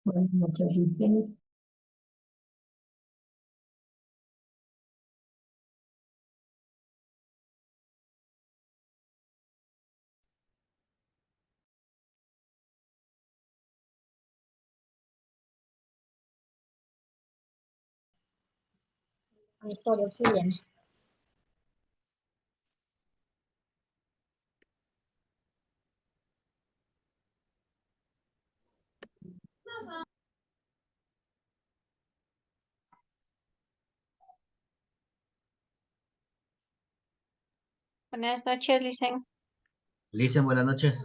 Buenas noches, Licen. Solo, sí, bien. Buenas noches, Licen. Licen, buenas noches.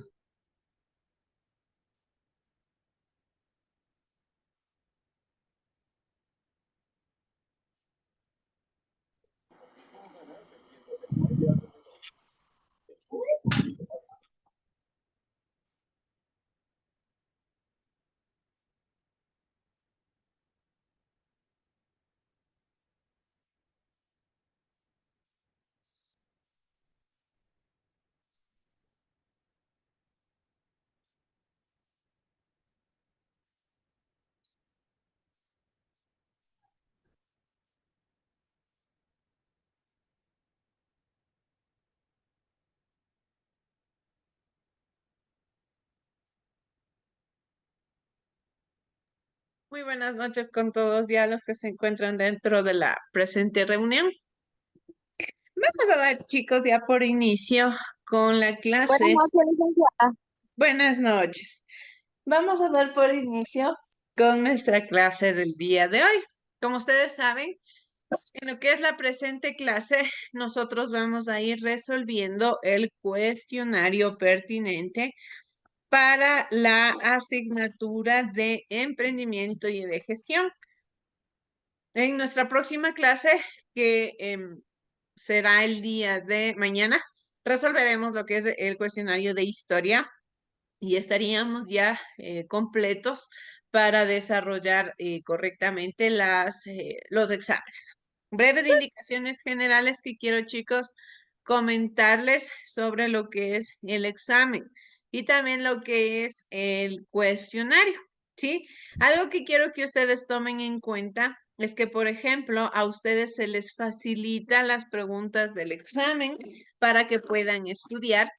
Muy buenas noches con todos ya los que se encuentran dentro de la presente reunión. Vamos a dar, chicos, ya por inicio con la clase. Buenas noches, licenciada. Buenas noches. Vamos a dar por inicio con nuestra clase del día de hoy. Como ustedes saben, en lo que es la presente clase, nosotros vamos a ir resolviendo el cuestionario pertinente para la asignatura de emprendimiento y de gestión. En nuestra próxima clase, que será el día de mañana, resolveremos lo que es el cuestionario de historia y estaríamos ya completos para desarrollar correctamente los exámenes. Breves indicaciones generales que quiero, chicos, comentarles sobre lo que es el examen y también lo que es el cuestionario, ¿sí? Algo que quiero que ustedes tomen en cuenta es que, por ejemplo, a ustedes se les facilita las preguntas del examen para que puedan estudiar,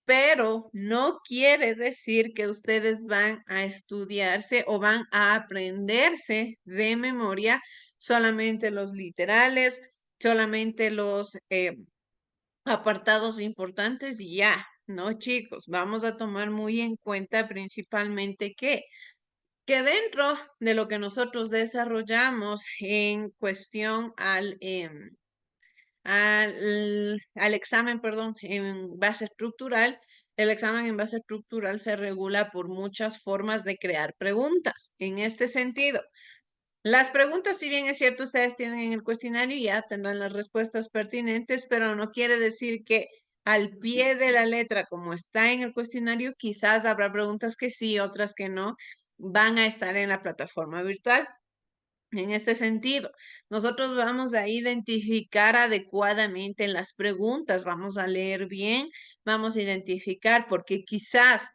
pero no quiere decir que ustedes van a estudiarse o van a aprenderse de memoria solamente los literales, solamente los apartados importantes y ya. No, chicos, vamos a tomar muy en cuenta principalmente que dentro de lo que nosotros desarrollamos en cuestión al examen, perdón, en base estructural, el examen en base estructural se regula por muchas formas de crear preguntas. En este sentido, las preguntas, si bien es cierto, ustedes tienen en el cuestionario y ya tendrán las respuestas pertinentes, pero no quiere decir que al pie de la letra, como está en el cuestionario, quizás habrá preguntas que sí, otras que no, van a estar en la plataforma virtual. En este sentido, nosotros vamos a identificar adecuadamente las preguntas, vamos a leer bien, vamos a identificar, porque quizás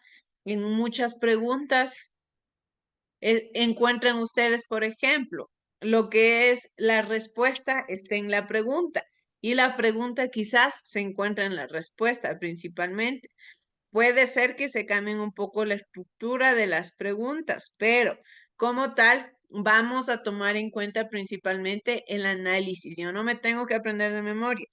en muchas preguntas encuentran ustedes, por ejemplo, lo que es la respuesta está en la pregunta y la pregunta quizás se encuentra en la respuesta principalmente. Puede ser que se cambien un poco la estructura de las preguntas, pero como tal, vamos a tomar en cuenta principalmente el análisis. Yo no me tengo que aprender de memoria.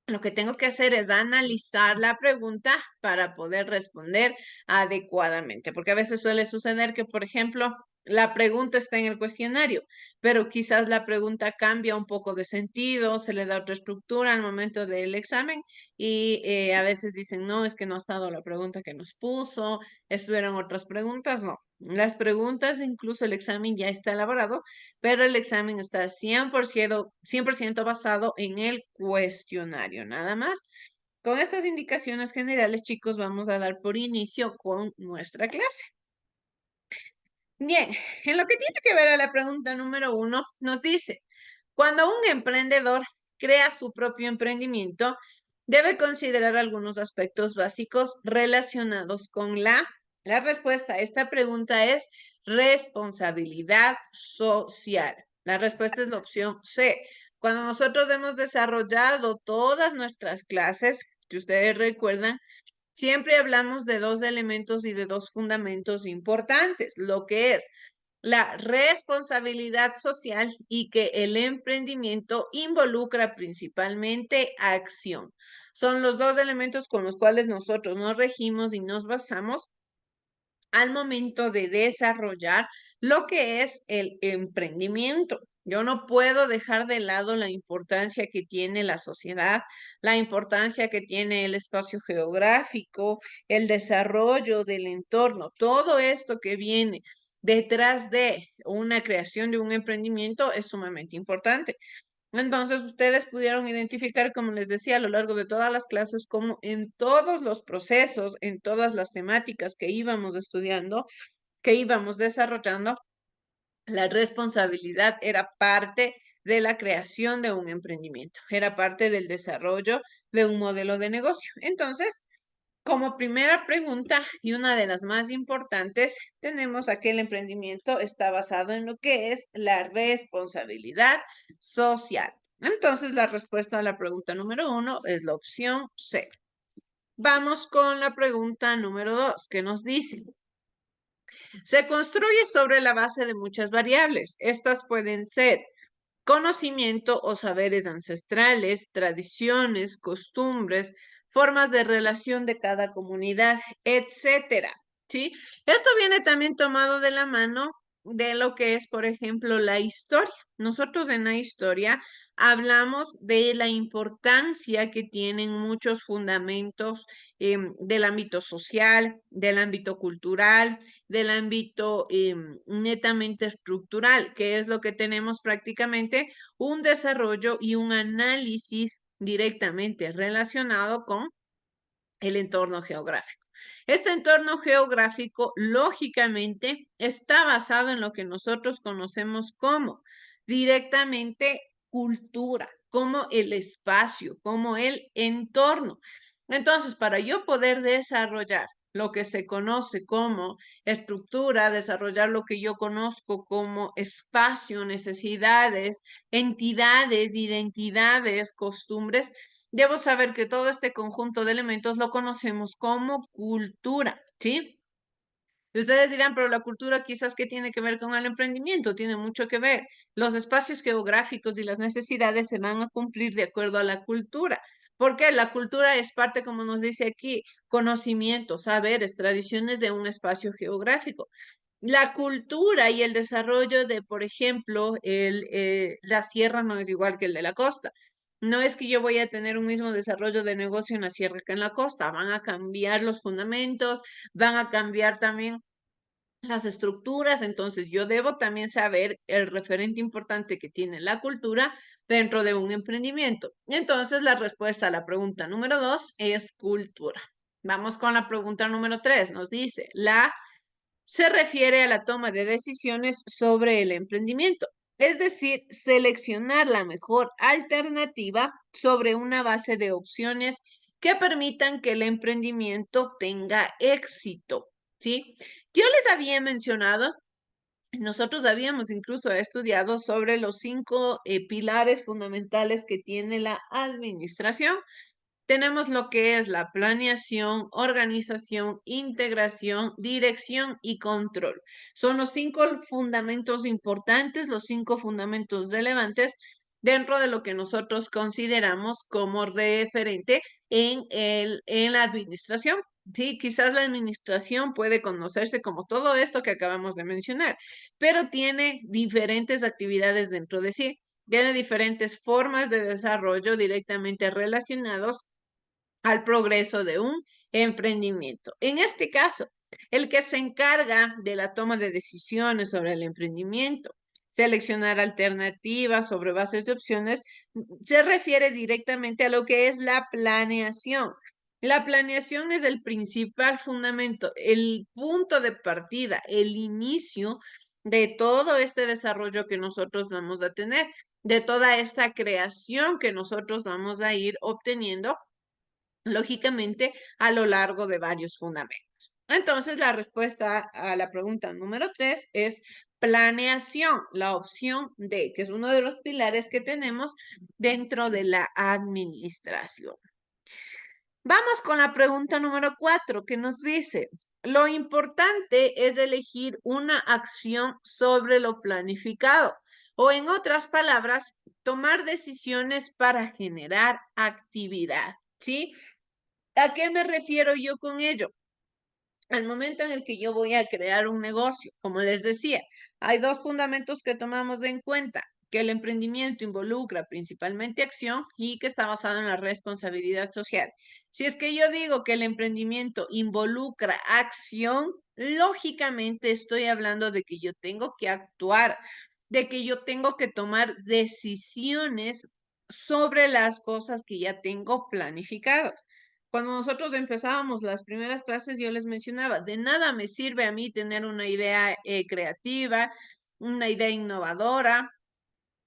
Lo que tengo que hacer es analizar la pregunta para poder responder adecuadamente, porque a veces suele suceder que, por ejemplo, la pregunta está en el cuestionario, pero quizás la pregunta cambia un poco de sentido, se le da otra estructura al momento del examen y a veces dicen, no, es que no ha estado la pregunta que nos puso, estuvieron otras preguntas, no. Las preguntas, incluso el examen ya está elaborado, pero el examen está 100% basado en el cuestionario, nada más. Con estas indicaciones generales, chicos, vamos a dar por inicio con nuestra clase. Bien, en lo que tiene que ver a la pregunta número 1, nos dice, cuando un emprendedor crea su propio emprendimiento, debe considerar algunos aspectos básicos relacionados con la respuesta a esta pregunta es responsabilidad social. La respuesta es la opción C. Cuando nosotros hemos desarrollado todas nuestras clases, que ustedes recuerdan, siempre hablamos de dos elementos y de dos fundamentos importantes, lo que es la responsabilidad social y que el emprendimiento involucra principalmente acción. Son los dos elementos con los cuales nosotros nos regimos y nos basamos al momento de desarrollar lo que es el emprendimiento. Yo no puedo dejar de lado la importancia que tiene la sociedad, la importancia que tiene el espacio geográfico, el desarrollo del entorno, todo esto que viene detrás de una creación de un emprendimiento es sumamente importante. Entonces, ustedes pudieron identificar, como les decía, a lo largo de todas las clases, como en todos los procesos, en todas las temáticas que íbamos estudiando, que íbamos desarrollando, la responsabilidad era parte de la creación de un emprendimiento, era parte del desarrollo de un modelo de negocio. Entonces, como primera pregunta y una de las más importantes, tenemos a que el emprendimiento está basado en lo que es la responsabilidad social. Entonces, la respuesta a la pregunta número 1 es la opción C. Vamos con la pregunta número 2, que nos dice, se construye sobre la base de muchas variables. Estas pueden ser conocimiento o saberes ancestrales, tradiciones, costumbres, formas de relación de cada comunidad, etcétera. ¿Sí? Esto viene también tomado de la mano de lo que es, por ejemplo, la historia. Nosotros en la historia hablamos de la importancia que tienen muchos fundamentos del ámbito social, del ámbito cultural, del ámbito netamente estructural, que es lo que tenemos prácticamente un desarrollo y un análisis directamente relacionado con el entorno geográfico. Este entorno geográfico, lógicamente, está basado en lo que nosotros conocemos como directamente cultura, como el espacio, como el entorno. Entonces, para yo poder desarrollar lo que se conoce como estructura, desarrollar lo que yo conozco como espacio, necesidades, entidades, identidades, costumbres, debo saber que todo este conjunto de elementos lo conocemos como cultura, ¿sí? Y ustedes dirán, pero la cultura quizás ¿qué tiene que ver con el emprendimiento? Tiene mucho que ver. Los espacios geográficos y las necesidades se van a cumplir de acuerdo a la cultura. Porque la cultura es parte, como nos dice aquí, conocimientos, saberes, tradiciones de un espacio geográfico. La cultura y el desarrollo de, por ejemplo, la sierra no es igual que el de la costa. No es que yo voy a tener un mismo desarrollo de negocio en la sierra que en la costa. Van a cambiar los fundamentos, van a cambiar también las estructuras. Entonces, yo debo también saber el referente importante que tiene la cultura dentro de un emprendimiento. Entonces, la respuesta a la pregunta número 2 es cultura. Vamos con la pregunta número 3. Nos dice, se refiere a la toma de decisiones sobre el emprendimiento, es decir, seleccionar la mejor alternativa sobre una base de opciones que permitan que el emprendimiento tenga éxito, ¿sí? Yo les había mencionado, nosotros habíamos incluso estudiado sobre los 5 pilares fundamentales que tiene la administración. Tenemos lo que es la planeación, organización, integración, dirección y control. Son los 5 fundamentos importantes, los 5 fundamentos relevantes dentro de lo que nosotros consideramos como referente en la administración. Sí, quizás la administración puede conocerse como todo esto que acabamos de mencionar, pero tiene diferentes actividades dentro de sí. Tiene diferentes formas de desarrollo directamente relacionados al progreso de un emprendimiento. En este caso, el que se encarga de la toma de decisiones sobre el emprendimiento. Seleccionar alternativas sobre bases de opciones se refiere directamente a lo que es la planeación. La planeación es el principal fundamento, el punto de partida, el inicio de todo este desarrollo que nosotros vamos a tener, de toda esta creación que nosotros vamos a ir obteniendo, lógicamente, a lo largo de varios fundamentos. Entonces, la respuesta a la pregunta número 3 es planeación, la opción D, que es uno de los pilares que tenemos dentro de la administración. Vamos con la pregunta número 4, que nos dice, lo importante es elegir una acción sobre lo planificado, o en otras palabras, tomar decisiones para generar actividad, ¿sí? ¿A qué me refiero yo con ello? Al momento en el que yo voy a crear un negocio, como les decía, hay dos fundamentos que tomamos en cuenta, que el emprendimiento involucra principalmente acción y que está basado en la responsabilidad social. Si es que yo digo que el emprendimiento involucra acción, lógicamente estoy hablando de que yo tengo que actuar, de que yo tengo que tomar decisiones sobre las cosas que ya tengo planificadas. Cuando nosotros empezábamos las primeras clases, yo les mencionaba, de nada me sirve a mí tener una idea creativa, una idea innovadora,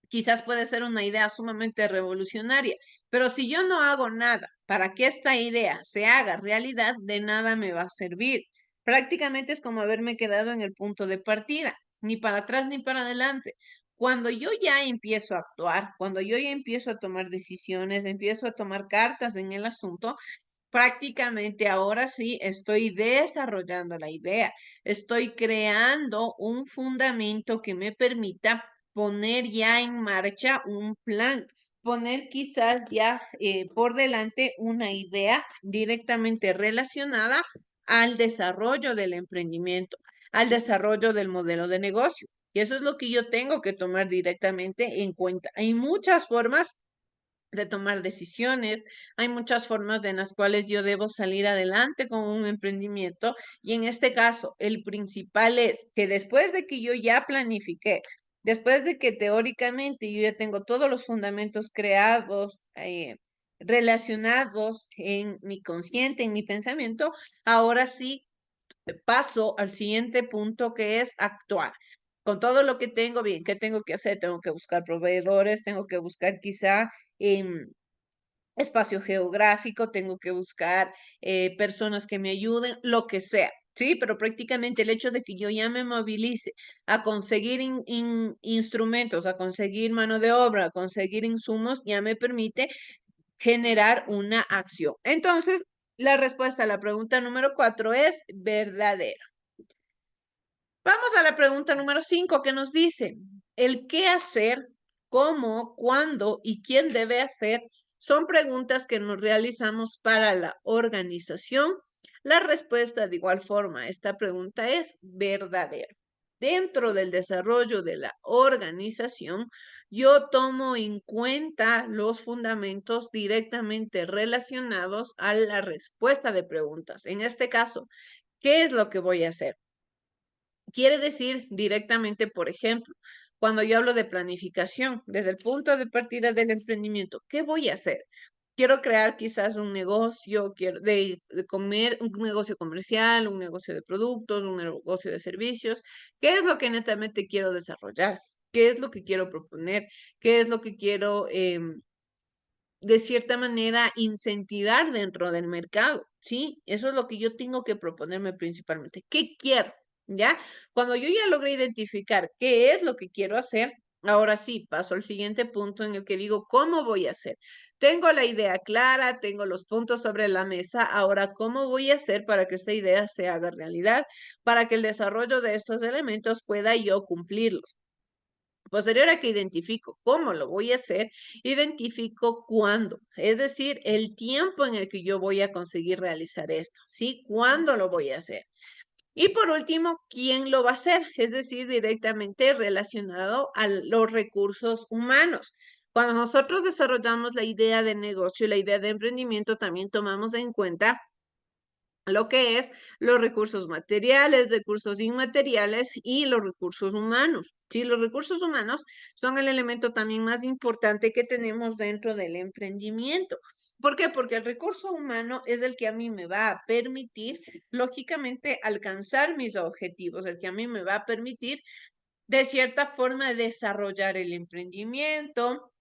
quizás puede ser una idea sumamente revolucionaria, pero si yo no hago nada para que esta idea se haga realidad, de nada me va a servir. Prácticamente es como haberme quedado en el punto de partida, ni para atrás ni para adelante. Cuando yo ya empiezo a actuar, cuando yo ya empiezo a tomar decisiones, empiezo a tomar cartas en el asunto, prácticamente ahora sí estoy desarrollando la idea, estoy creando un fundamento que me permita poner ya en marcha un plan, poner quizás ya por delante una idea directamente relacionada al desarrollo del emprendimiento, al desarrollo del modelo de negocio. Y eso es lo que yo tengo que tomar directamente en cuenta. Hay muchas formas de tomar decisiones, hay muchas formas en las cuales yo debo salir adelante con un emprendimiento y en este caso el principal es que después de que yo ya planifiqué, después de que teóricamente yo ya tengo todos los fundamentos creados, relacionados en mi consciente, en mi pensamiento, ahora sí paso al siguiente punto que es actuar. Con todo lo que tengo, bien, ¿qué tengo que hacer? Tengo que buscar proveedores, tengo que buscar quizá espacio geográfico, tengo que buscar personas que me ayuden, lo que sea. Sí, pero prácticamente el hecho de que yo ya me movilice a conseguir instrumentos, a conseguir mano de obra, a conseguir insumos, ya me permite generar una acción. Entonces, la respuesta a la pregunta número 4 es verdadera. Vamos a la pregunta número 5 que nos dice, el qué hacer, cómo, cuándo y quién debe hacer son preguntas que nos realizamos para la organización. La respuesta de igual forma a esta pregunta es verdadera. Dentro del desarrollo de la organización, yo tomo en cuenta los fundamentos directamente relacionados a la respuesta de preguntas. En este caso, ¿qué es lo que voy a hacer? Quiere decir directamente, por ejemplo, cuando yo hablo de planificación, desde el punto de partida del emprendimiento, ¿qué voy a hacer? Quiero crear quizás un negocio, quiero comer, un negocio comercial, un negocio de productos, un negocio de servicios. ¿Qué es lo que netamente quiero desarrollar? ¿Qué es lo que quiero proponer? ¿Qué es lo que quiero, de cierta manera, incentivar dentro del mercado? ¿Sí? Eso es lo que yo tengo que proponerme principalmente. ¿Qué quiero? ¿Ya? Cuando yo ya logré identificar qué es lo que quiero hacer, ahora sí, paso al siguiente punto en el que digo, ¿cómo voy a hacer? Tengo la idea clara, tengo los puntos sobre la mesa, ahora, ¿cómo voy a hacer para que esta idea se haga realidad? Para que el desarrollo de estos elementos pueda yo cumplirlos. Posterior a que identifico cómo lo voy a hacer, identifico cuándo, es decir, el tiempo en el que yo voy a conseguir realizar esto, ¿sí? ¿Cuándo lo voy a hacer? Y por último, ¿quién lo va a hacer? Es decir, directamente relacionado a los recursos humanos. Cuando nosotros desarrollamos la idea de negocio y la idea de emprendimiento, también tomamos en cuenta lo que es los recursos materiales, recursos inmateriales y los recursos humanos. Sí, los recursos humanos son el elemento también más importante que tenemos dentro del emprendimiento. ¿Por qué? Porque el recurso humano es el que a mí me va a permitir, lógicamente, alcanzar mis objetivos, el que a mí me va a permitir, de cierta forma, desarrollar el emprendimiento,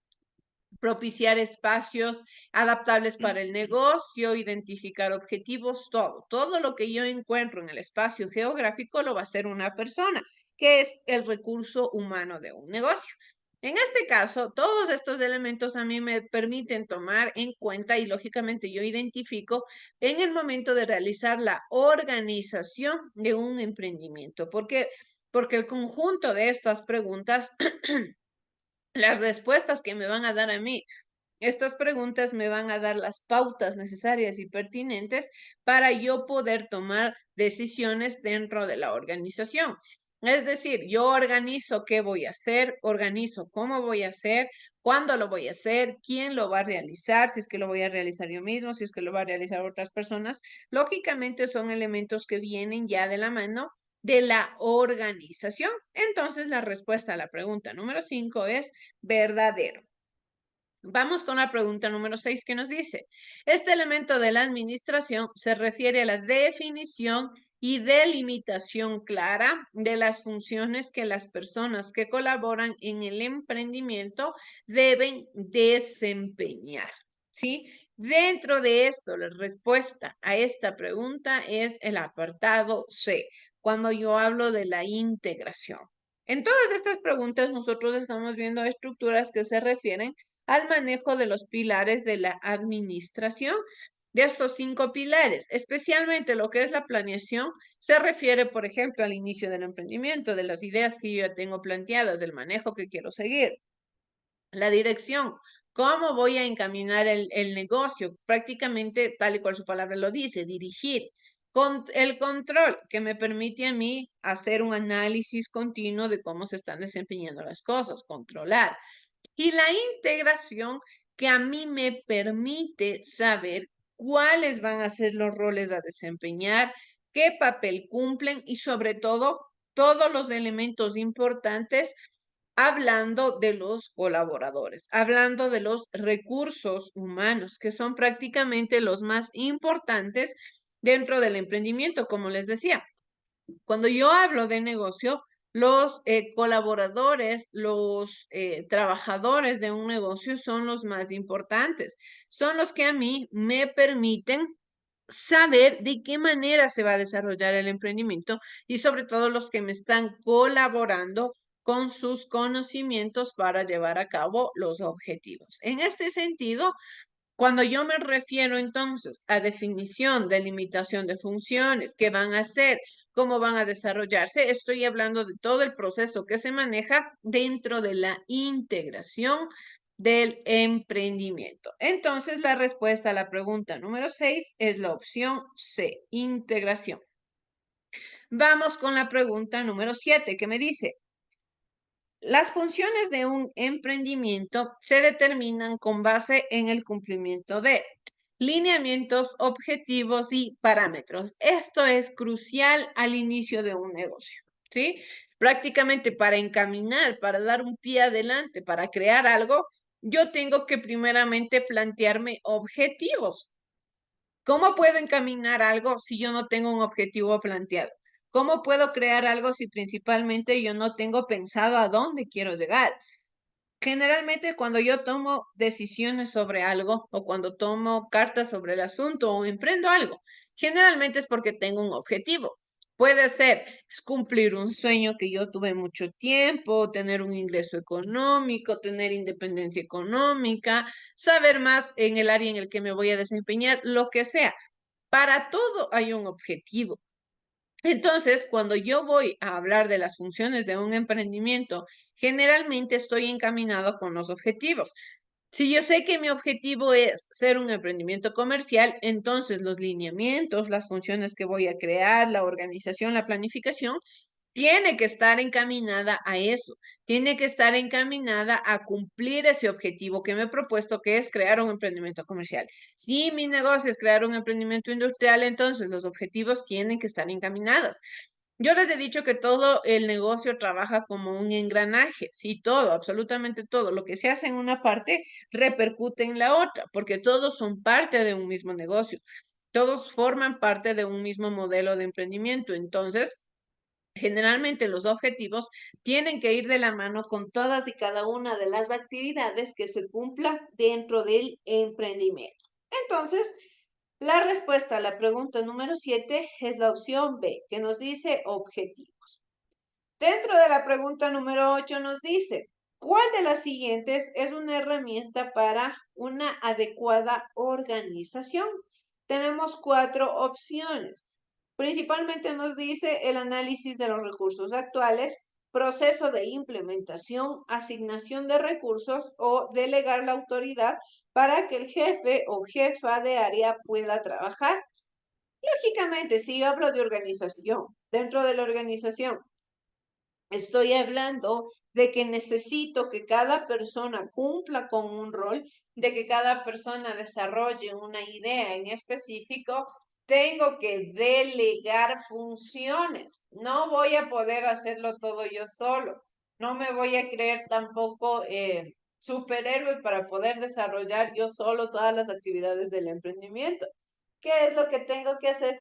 propiciar espacios adaptables para el negocio, identificar objetivos, todo lo que yo encuentro en el espacio geográfico lo va a hacer una persona, que es el recurso humano de un negocio. En este caso, todos estos elementos a mí me permiten tomar en cuenta y lógicamente yo identifico en el momento de realizar la organización de un emprendimiento. ¿Por qué? Porque el conjunto de estas preguntas las respuestas que me van a dar a mí, estas preguntas me van a dar las pautas necesarias y pertinentes para yo poder tomar decisiones dentro de la organización. Es decir, yo organizo qué voy a hacer, organizo cómo voy a hacer, cuándo lo voy a hacer, quién lo va a realizar, si es que lo voy a realizar yo mismo, si es que lo va a realizar otras personas. Lógicamente son elementos que vienen ya de la mano de la organización. Entonces, la respuesta a la pregunta número 5 es verdadero. Vamos con la pregunta número 6 que nos dice, este elemento de la administración se refiere a la definición y delimitación clara de las funciones que las personas que colaboran en el emprendimiento deben desempeñar, ¿sí? Dentro de esto, la respuesta a esta pregunta es el apartado C, cuando yo hablo de la integración. En todas estas preguntas nosotros estamos viendo estructuras que se refieren al manejo de los pilares de la administración. De estos 5 pilares, especialmente lo que es la planeación, se refiere, por ejemplo, al inicio del emprendimiento, de las ideas que yo ya tengo planteadas, del manejo que quiero seguir. La dirección, cómo voy a encaminar el negocio, prácticamente tal y cual su palabra lo dice, dirigir. El control, que me permite a mí hacer un análisis continuo de cómo se están desempeñando las cosas, controlar. Y la integración que a mí me permite saber cuáles van a ser los roles a desempeñar, qué papel cumplen y sobre todo todos los elementos importantes hablando de los colaboradores, hablando de los recursos humanos, que son prácticamente los más importantes dentro del emprendimiento, como les decía. Cuando yo hablo de negocio, los colaboradores, los trabajadores de un negocio son los más importantes. Son los que a mí me permiten saber de qué manera se va a desarrollar el emprendimiento y sobre todo los que me están colaborando con sus conocimientos para llevar a cabo los objetivos. En este sentido, cuando yo me refiero entonces a definición, delimitación de funciones, qué van a hacer, cómo van a desarrollarse, estoy hablando de todo el proceso que se maneja dentro de la integración del emprendimiento. Entonces, la respuesta a la pregunta número 6 es la opción C, integración. Vamos con la pregunta número 7, que me dice, las funciones de un emprendimiento se determinan con base en el cumplimiento de lineamientos, objetivos y parámetros. Esto es crucial al inicio de un negocio, ¿sí? Prácticamente para encaminar, para dar un pie adelante, para crear algo, yo tengo que primeramente plantearme objetivos. ¿Cómo puedo encaminar algo si yo no tengo un objetivo planteado? ¿Cómo puedo crear algo si principalmente yo no tengo pensado a dónde quiero llegar? Generalmente cuando yo tomo decisiones sobre algo o cuando tomo cartas sobre el asunto o emprendo algo, generalmente es porque tengo un objetivo. Puede ser cumplir un sueño que yo tuve mucho tiempo, tener un ingreso económico, tener independencia económica, saber más en el área en el que me voy a desempeñar, lo que sea. Para todo hay un objetivo. Entonces, cuando yo voy a hablar de las funciones de un emprendimiento, generalmente estoy encaminado con los objetivos. Si yo sé que mi objetivo es ser un emprendimiento comercial, entonces los lineamientos, las funciones que voy a crear, la organización, la planificación, tiene que estar encaminada a eso, tiene que estar encaminada a cumplir ese objetivo que me he propuesto, que es crear un emprendimiento comercial. Si mi negocio es crear un emprendimiento industrial, entonces los objetivos tienen que estar encaminados. Yo les he dicho que todo el negocio trabaja como un engranaje, sí, todo, absolutamente todo. Lo que se hace en una parte repercute en la otra, porque todos son parte de un mismo negocio, todos forman parte de un mismo modelo de emprendimiento. Entonces, generalmente los objetivos tienen que ir de la mano con todas y cada una de las actividades que se cumplan dentro del emprendimiento. Entonces, la respuesta a la pregunta número 7 es la opción B, que nos dice objetivos. Dentro de la pregunta número 8 nos dice, ¿cuál de las siguientes es una herramienta para una adecuada organización? Tenemos 4 opciones. Principalmente nos dice el análisis de los recursos actuales, proceso de implementación, asignación de recursos o delegar la autoridad para que el jefe o jefa de área pueda trabajar. Lógicamente, si yo hablo de organización, dentro de la organización, estoy hablando de que necesito que cada persona cumpla con un rol, de que cada persona desarrolle una idea en específico. Tengo que delegar funciones. No voy a poder hacerlo todo yo solo. No me voy a creer tampoco superhéroe para poder desarrollar yo solo todas las actividades del emprendimiento. ¿Qué es lo que tengo que hacer?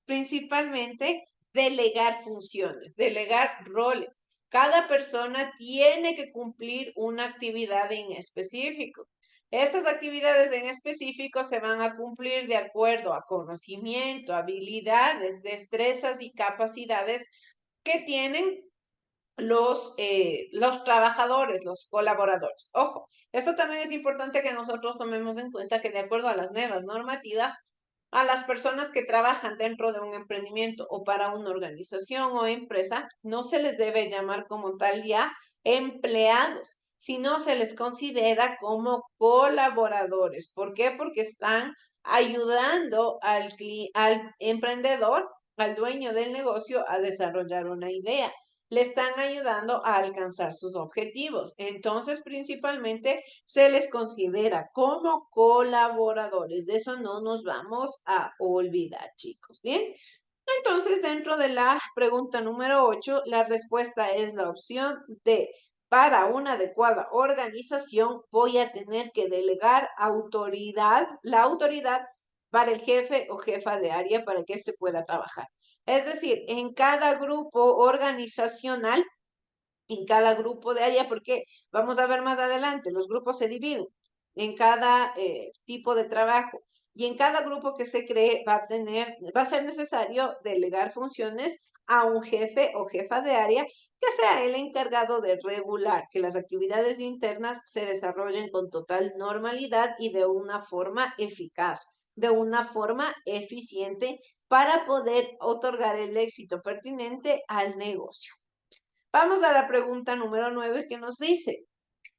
Principalmente delegar funciones, delegar roles. Cada persona tiene que cumplir una actividad en específico. Estas actividades en específico se van a cumplir de acuerdo a conocimiento, habilidades, destrezas y capacidades que tienen los trabajadores, los colaboradores. Ojo, esto también es importante que nosotros tomemos en cuenta que de acuerdo a las nuevas normativas, a las personas que trabajan dentro de un emprendimiento o para una organización o empresa, no se les debe llamar como tal ya empleados, sino se les considera como colaboradores. ¿Por qué? Porque están ayudando al emprendedor, al dueño del negocio, a desarrollar una idea. Le están ayudando a alcanzar sus objetivos. Entonces, principalmente se les considera como colaboradores. De eso no nos vamos a olvidar, chicos. Bien. Entonces, dentro de la pregunta número 8, la respuesta es la opción D. Para una adecuada organización, voy a tener que delegar autoridad, la autoridad para el jefe o jefa de área para que éste pueda trabajar. Es decir, en cada grupo organizacional, en cada grupo de área, porque vamos a ver más adelante, los grupos se dividen en cada tipo de trabajo. Y en cada grupo que se cree va a ser necesario delegar funciones a un jefe o jefa de área que sea el encargado de regular que las actividades internas se desarrollen con total normalidad y de una forma eficaz, de una forma eficiente para poder otorgar el éxito pertinente al negocio. Vamos a la pregunta número 9 que nos dice,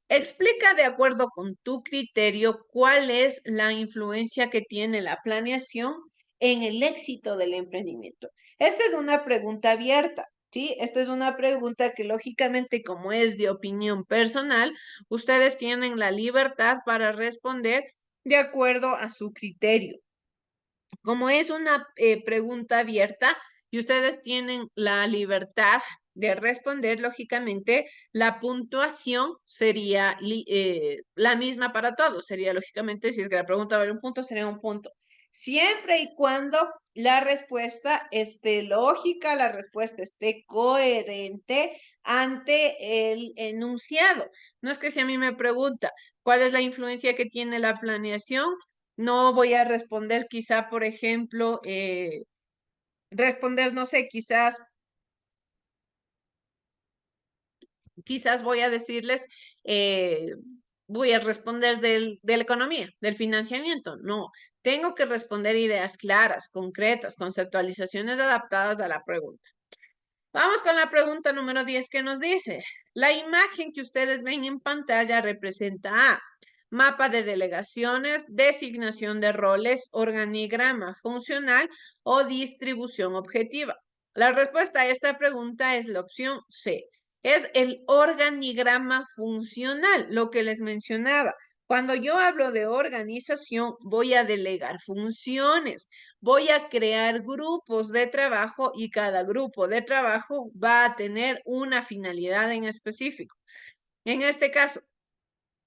explica de acuerdo con tu criterio cuál es la influencia que tiene la planeación en el éxito del emprendimiento. Esta es una pregunta abierta, ¿sí? Esta es una pregunta que lógicamente, como es de opinión personal, ustedes tienen la libertad para responder de acuerdo a su criterio. Como es una pregunta abierta y ustedes tienen la libertad de responder, lógicamente, la puntuación sería la misma para todos. Sería, lógicamente, si es que la pregunta vale un punto, sería un punto. Siempre y cuando la respuesta esté lógica, la respuesta esté coherente ante el enunciado. No es que si a mí me pregunta cuál es la influencia que tiene la planeación, no voy a responder quizá, por ejemplo, responder, no sé, quizás voy a decirles, voy a responder de la economía, del financiamiento. No, tengo que responder ideas claras, concretas, conceptualizaciones adaptadas a la pregunta. Vamos con la pregunta número 10 que nos dice, la imagen que ustedes ven en pantalla representa a mapa de delegaciones, designación de roles, organigrama funcional o distribución objetiva. La respuesta a esta pregunta es la opción C. Es el organigrama funcional, lo que les mencionaba. Cuando yo hablo de organización, voy a delegar funciones, voy a crear grupos de trabajo y cada grupo de trabajo va a tener una finalidad en específico. En este caso,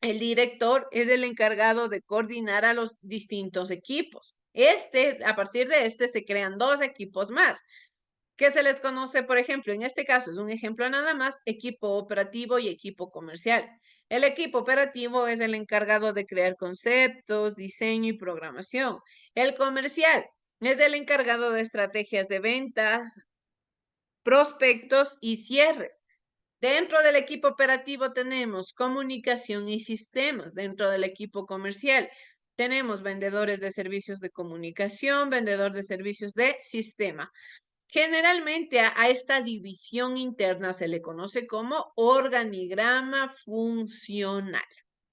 el director es el encargado de coordinar a los distintos equipos. A partir de este se crean 2 equipos más, que se les conoce, por ejemplo, en este caso es un ejemplo nada más, equipo operativo y equipo comercial. El equipo operativo es el encargado de crear conceptos, diseño y programación. El comercial es el encargado de estrategias de ventas, prospectos y cierres. Dentro del equipo operativo tenemos comunicación y sistemas. Dentro del equipo comercial tenemos vendedores de servicios de comunicación, vendedor de servicios de sistema. Generalmente a esta división interna se le conoce como organigrama funcional.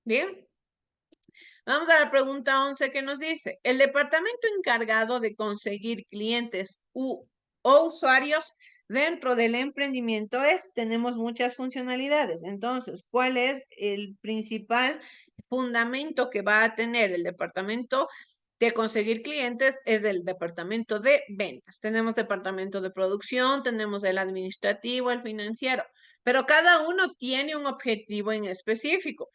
Bien. Vamos a la pregunta 11 que nos dice, el departamento encargado de conseguir clientes o usuarios dentro del emprendimiento tenemos muchas funcionalidades. Entonces, ¿cuál es el principal fundamento que va a tener el departamento de conseguir clientes? Es del departamento de ventas. Tenemos departamento de producción, tenemos el administrativo, el financiero, pero cada uno tiene un objetivo en específico.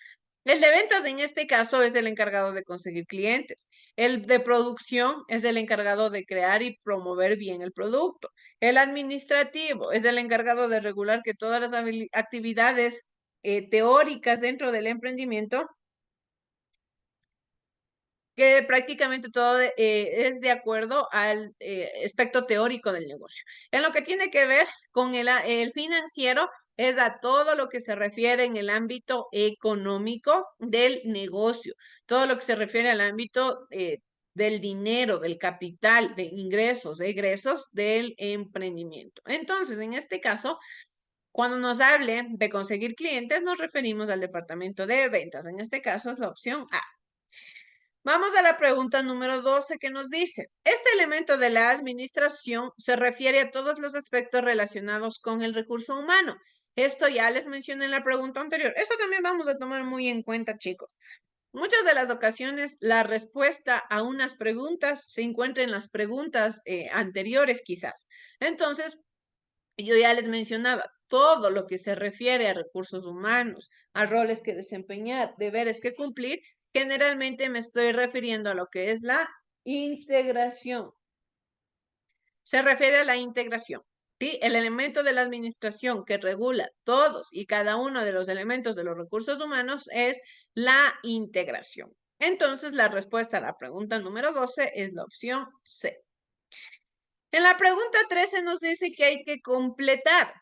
El de ventas en este caso es el encargado de conseguir clientes. El de producción es el encargado de crear y promover bien el producto. El administrativo es el encargado de regular que todas las actividades teóricas dentro del emprendimiento, que prácticamente todo es de acuerdo al aspecto teórico del negocio. En lo que tiene que ver con el financiero, es a todo lo que se refiere en el ámbito económico del negocio, todo lo que se refiere al ámbito del dinero, del capital, de ingresos, de egresos del emprendimiento. Entonces, en este caso, cuando nos hable de conseguir clientes, nos referimos al departamento de ventas. En este caso es la opción A. Vamos a la pregunta número 12 que nos dice, este elemento de la administración se refiere a todos los aspectos relacionados con el recurso humano. Esto ya les mencioné en la pregunta anterior. Esto también vamos a tomar muy en cuenta, chicos. Muchas de las ocasiones la respuesta a unas preguntas se encuentra en las preguntas anteriores quizás. Entonces, yo ya les mencionaba, todo lo que se refiere a recursos humanos, a roles que desempeñar, deberes que cumplir, generalmente me estoy refiriendo a lo que es la integración. Se refiere a la integración. ¿Sí? El elemento de la administración que regula todos y cada uno de los elementos de los recursos humanos es la integración. Entonces, la respuesta a la pregunta número 12 es la opción C. En la pregunta 13 nos dice que hay que completar.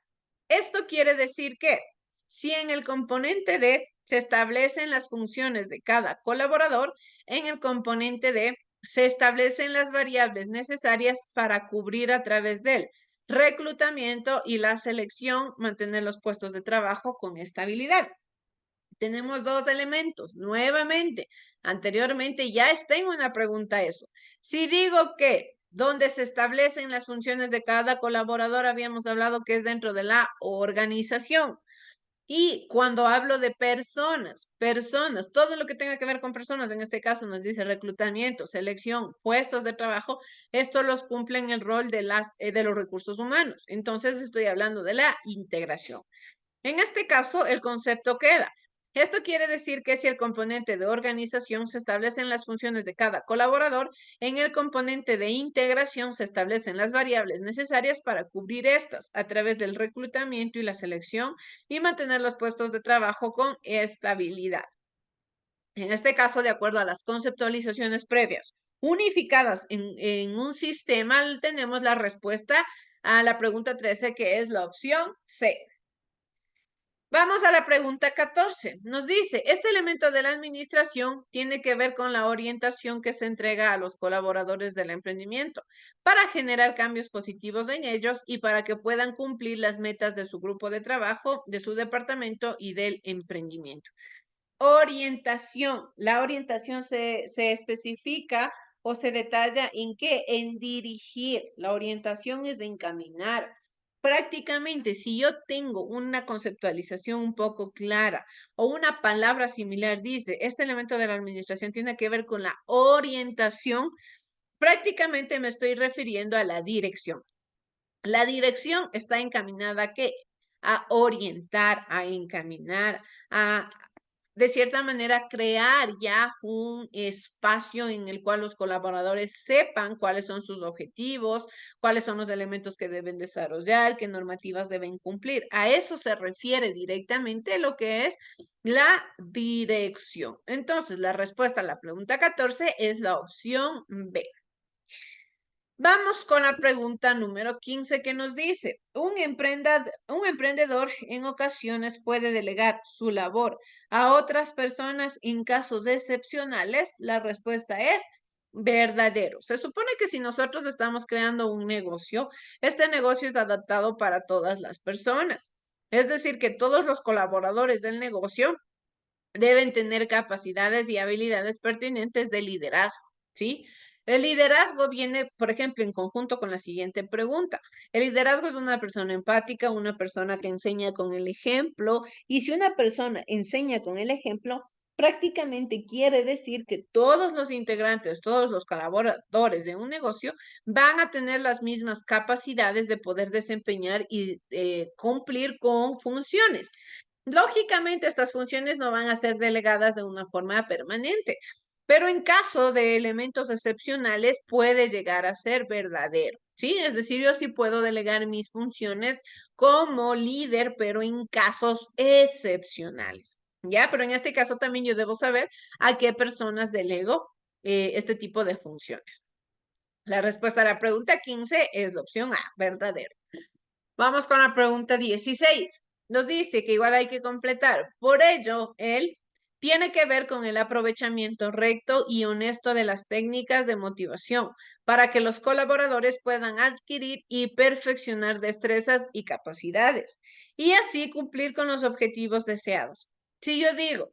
Esto quiere decir que si en el componente D se establecen las funciones de cada colaborador, en el componente D se establecen las variables necesarias para cubrir a través del reclutamiento y la selección, mantener los puestos de trabajo con estabilidad. Tenemos 2 elementos. Nuevamente, anteriormente ya está en una pregunta eso. Si digo que donde se establecen las funciones de cada colaborador, habíamos hablado que es dentro de la organización. Y cuando hablo de personas, todo lo que tenga que ver con personas, en este caso nos dice reclutamiento, selección, puestos de trabajo, esto los cumple en el rol de los recursos humanos. Entonces estoy hablando de la integración. En este caso, el concepto queda. Esto quiere decir que si el componente de organización se establecen las funciones de cada colaborador, en el componente de integración se establecen las variables necesarias para cubrir estas a través del reclutamiento y la selección y mantener los puestos de trabajo con estabilidad. En este caso, de acuerdo a las conceptualizaciones previas unificadas en un sistema, tenemos la respuesta a la pregunta 13, que es la opción C. Vamos a la pregunta 14. Nos dice, este elemento de la administración tiene que ver con la orientación que se entrega a los colaboradores del emprendimiento para generar cambios positivos en ellos y para que puedan cumplir las metas de su grupo de trabajo, de su departamento y del emprendimiento. Orientación. La orientación se especifica o se detalla en qué, en dirigir. La orientación es de encaminar. Prácticamente, si yo tengo una conceptualización un poco clara o una palabra similar dice, este elemento de la administración tiene que ver con la orientación, prácticamente me estoy refiriendo a la dirección. La dirección está encaminada ¿a qué? A orientar, a encaminar, a de cierta manera crear ya un espacio en el cual los colaboradores sepan cuáles son sus objetivos, cuáles son los elementos que deben desarrollar, qué normativas deben cumplir. A eso se refiere directamente lo que es la dirección. Entonces, la respuesta a la pregunta 14 es la opción B. Vamos con la pregunta número 15 que nos dice, un emprendedor en ocasiones puede delegar su labor a otras personas en casos excepcionales. La respuesta es verdadero. Se supone que si nosotros estamos creando un negocio, este negocio es adaptado para todas las personas. Es decir, que todos los colaboradores del negocio deben tener capacidades y habilidades pertinentes de liderazgo, ¿sí? El liderazgo viene, por ejemplo, en conjunto con la siguiente pregunta. El liderazgo es una persona empática, una persona que enseña con el ejemplo, y si una persona enseña con el ejemplo, prácticamente quiere decir que todos los integrantes, todos los colaboradores de un negocio van a tener las mismas capacidades de poder desempeñar y cumplir con funciones. Lógicamente, estas funciones no van a ser delegadas de una forma permanente, pero en caso de elementos excepcionales puede llegar a ser verdadero, ¿sí? Es decir, yo sí puedo delegar mis funciones como líder, pero en casos excepcionales, ¿ya? Pero en este caso también yo debo saber a qué personas delego este tipo de funciones. La respuesta a la pregunta 15 es la opción A, verdadero. Vamos con la pregunta 16. Nos dice que igual hay que completar. Por ello, él tiene que ver con el aprovechamiento recto y honesto de las técnicas de motivación para que los colaboradores puedan adquirir y perfeccionar destrezas y capacidades y así cumplir con los objetivos deseados. Si yo digo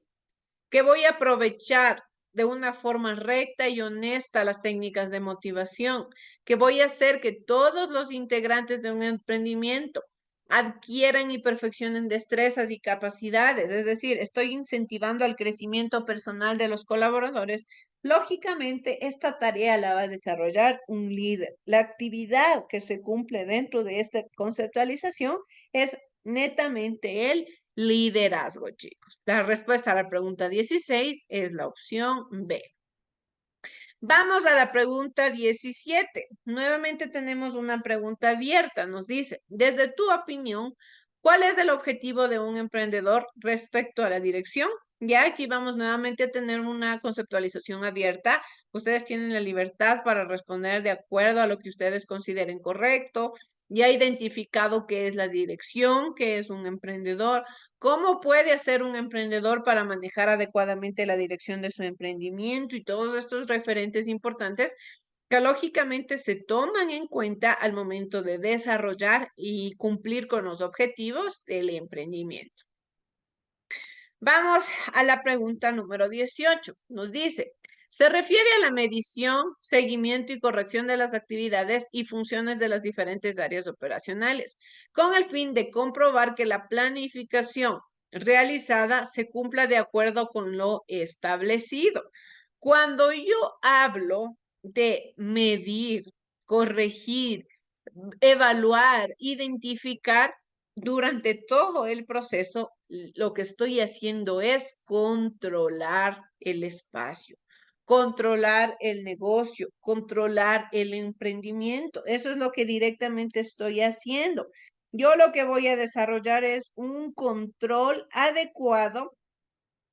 que voy a aprovechar de una forma recta y honesta las técnicas de motivación, que voy a hacer que todos los integrantes de un emprendimiento adquieran y perfeccionen destrezas y capacidades, es decir, estoy incentivando al crecimiento personal de los colaboradores. Lógicamente, esta tarea la va a desarrollar un líder. La actividad que se cumple dentro de esta conceptualización es netamente el liderazgo, chicos. La respuesta a la pregunta 16 es la opción B. Vamos a la pregunta 17. Nuevamente tenemos una pregunta abierta. Nos dice, desde tu opinión, ¿cuál es el objetivo de un emprendedor respecto a la dirección? Ya aquí vamos nuevamente a tener una conceptualización abierta. Ustedes tienen la libertad para responder de acuerdo a lo que ustedes consideren correcto. Ya identificado qué es la dirección, qué es un emprendedor, cómo puede hacer un emprendedor para manejar adecuadamente la dirección de su emprendimiento y todos estos referentes importantes que lógicamente se toman en cuenta al momento de desarrollar y cumplir con los objetivos del emprendimiento. Vamos a la pregunta número 18. Nos dice, se refiere a la medición, seguimiento y corrección de las actividades y funciones de las diferentes áreas operacionales, con el fin de comprobar que la planificación realizada se cumpla de acuerdo con lo establecido. Cuando yo hablo de medir, corregir, evaluar, identificar, durante todo el proceso, lo que estoy haciendo es controlar el espacio, controlar el negocio, controlar el emprendimiento. Eso es lo que directamente estoy haciendo. Yo lo que voy a desarrollar es un control adecuado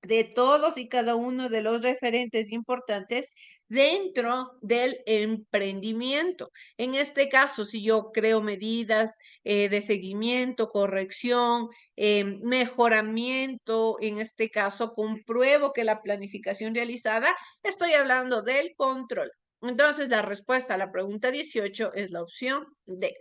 de todos y cada uno de los referentes importantes dentro del emprendimiento. En este caso, si yo creo medidas de seguimiento, corrección, mejoramiento, en este caso compruebo que la planificación realizada, estoy hablando del control. Entonces, la respuesta a la pregunta 18 es la opción D.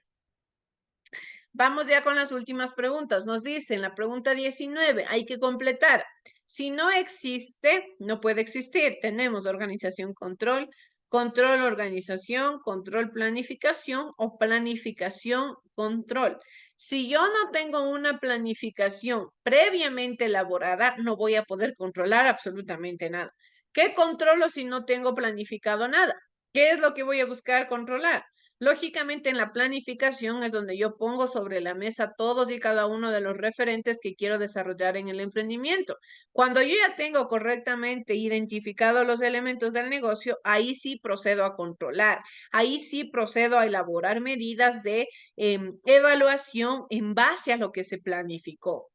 Vamos ya con las últimas preguntas. Nos dicen la pregunta 19, hay que completar. Si no existe, no puede existir. Tenemos organización, control, control organización, control planificación o planificación control. Si yo no tengo una planificación previamente elaborada, no voy a poder controlar absolutamente nada. ¿Qué controlo si no tengo planificado nada? ¿Qué es lo que voy a buscar controlar? Lógicamente, en la planificación es donde yo pongo sobre la mesa todos y cada uno de los referentes que quiero desarrollar en el emprendimiento. Cuando yo ya tengo correctamente identificados los elementos del negocio, ahí sí procedo a controlar, ahí sí procedo a elaborar medidas de evaluación en base a lo que se planificó.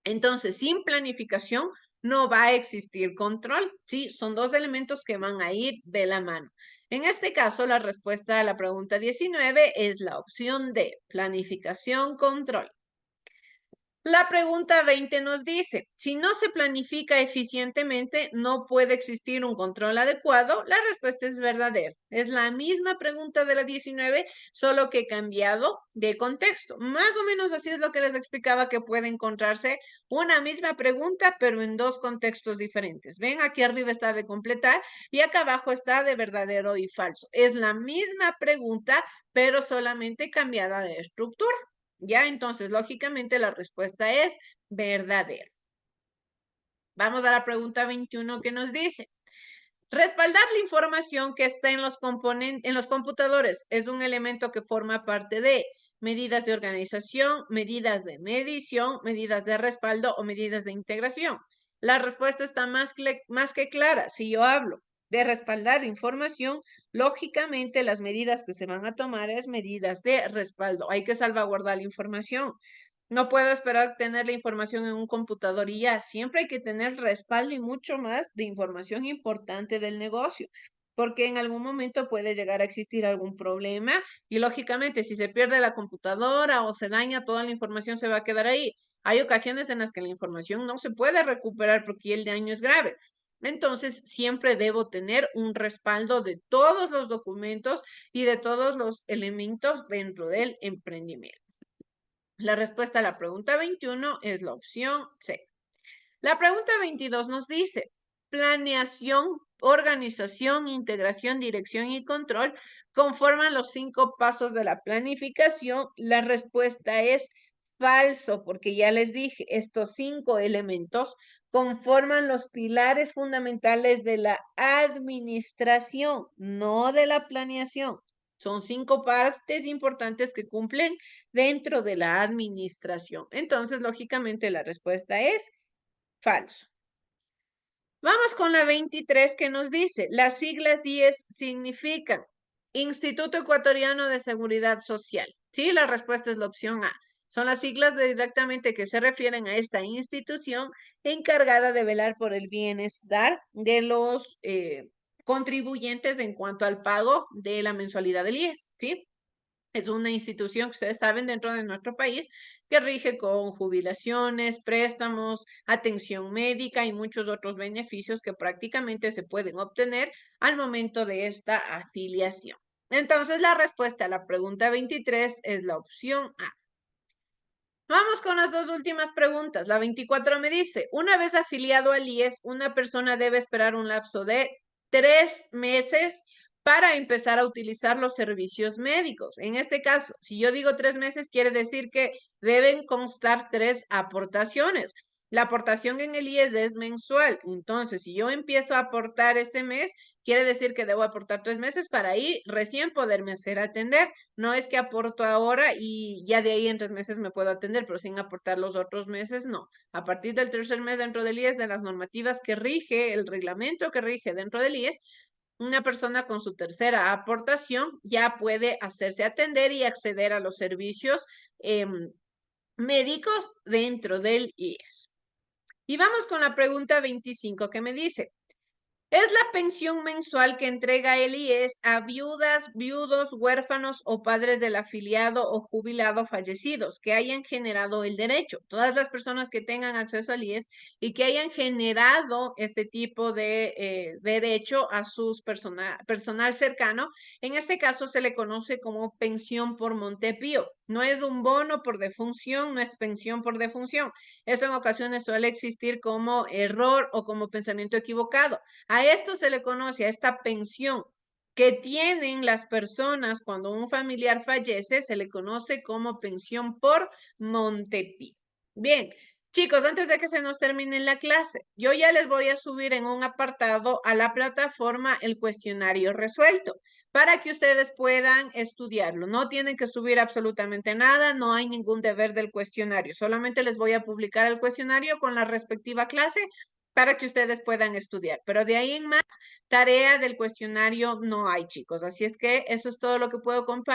Entonces, sin planificación no va a existir control, ¿sí? Son dos elementos que van a ir de la mano. En este caso, la respuesta a la pregunta 19 es la opción D, planificación, control. La pregunta 20 nos dice, si no se planifica eficientemente, no puede existir un control adecuado. La respuesta es verdadera. Es la misma pregunta de la 19, solo que cambiado de contexto. Más o menos así es lo que les explicaba, que puede encontrarse una misma pregunta, pero en dos contextos diferentes. Ven, aquí arriba está de completar y acá abajo está de verdadero y falso. Es la misma pregunta, pero solamente cambiada de estructura. Ya, entonces, lógicamente, la respuesta es verdadera. Vamos a la pregunta 21 que nos dice, respaldar la información que está en los computadores es un elemento que forma parte de medidas de organización, medidas de medición, medidas de respaldo o medidas de integración. La respuesta está más que clara. Si yo hablo de respaldar información, lógicamente las medidas que se van a tomar es medidas de respaldo. Hay que salvaguardar la información. No puedo esperar tener la información en un computador y ya. Siempre hay que tener respaldo y mucho más de información importante del negocio, porque en algún momento puede llegar a existir algún problema y lógicamente si se pierde la computadora o se daña, toda la información se va a quedar ahí. Hay ocasiones en las que la información no se puede recuperar porque el daño es grave. Entonces, siempre debo tener un respaldo de todos los documentos y de todos los elementos dentro del emprendimiento. La respuesta a la pregunta 21 es la opción C. La pregunta 22 nos dice, planeación, organización, integración, dirección y control conforman los 5 pasos de la planificación. La respuesta es falso, porque ya les dije, estos 5 elementos conforman los pilares fundamentales de la administración, no de la planeación. Son 5 partes importantes que cumplen dentro de la administración. Entonces, lógicamente, la respuesta es falso. Vamos con la 23 que nos dice, las siglas IES significan Instituto Ecuatoriano de Seguridad Social. Sí, la respuesta es la opción A. Son las siglas directamente que se refieren a esta institución encargada de velar por el bienestar de los contribuyentes en cuanto al pago de la mensualidad del IES. ¿Sí? Es una institución que ustedes saben dentro de nuestro país que rige con jubilaciones, préstamos, atención médica y muchos otros beneficios que prácticamente se pueden obtener al momento de esta afiliación. Entonces, la respuesta a la pregunta 23 es la opción A. Vamos con las dos últimas preguntas. La 24 me dice, una vez afiliado al IES, una persona debe esperar un lapso de 3 meses para empezar a utilizar los servicios médicos. En este caso, si yo digo 3 meses, quiere decir que deben constar 3 aportaciones. La aportación en el IES es mensual. Entonces, si yo empiezo a aportar este mes, quiere decir que debo aportar 3 meses para ahí recién poderme hacer atender. No es que aporto ahora y ya de ahí en 3 meses me puedo atender, pero sin aportar los otros meses, no. A partir del tercer mes dentro del IES, de las normativas que rige, el reglamento que rige dentro del IES, una persona con su tercera aportación ya puede hacerse atender y acceder a los servicios médicos dentro del IES. Y vamos con la pregunta 25 que me dice, es la pensión mensual que entrega el IES a viudas, viudos, huérfanos o padres del afiliado o jubilado fallecidos que hayan generado el derecho. Todas las personas que tengan acceso al IES y que hayan generado este tipo de derecho a sus personal cercano, en este caso se le conoce como pensión por Montepío. No es un bono por defunción, no es pensión por defunción. Esto en ocasiones suele existir como error o como pensamiento equivocado. A esto se le conoce, a esta pensión, que tienen las personas cuando un familiar fallece, se le conoce como pensión por Montepi. Bien, chicos, antes de que se nos termine la clase, yo ya les voy a subir en un apartado a la plataforma el cuestionario resuelto para que ustedes puedan estudiarlo. No tienen que subir absolutamente nada, no hay ningún deber del cuestionario. Solamente les voy a publicar el cuestionario con la respectiva clase para que ustedes puedan estudiar. Pero de ahí en más, tarea del cuestionario no hay, chicos. Así es que eso es todo lo que puedo compartir.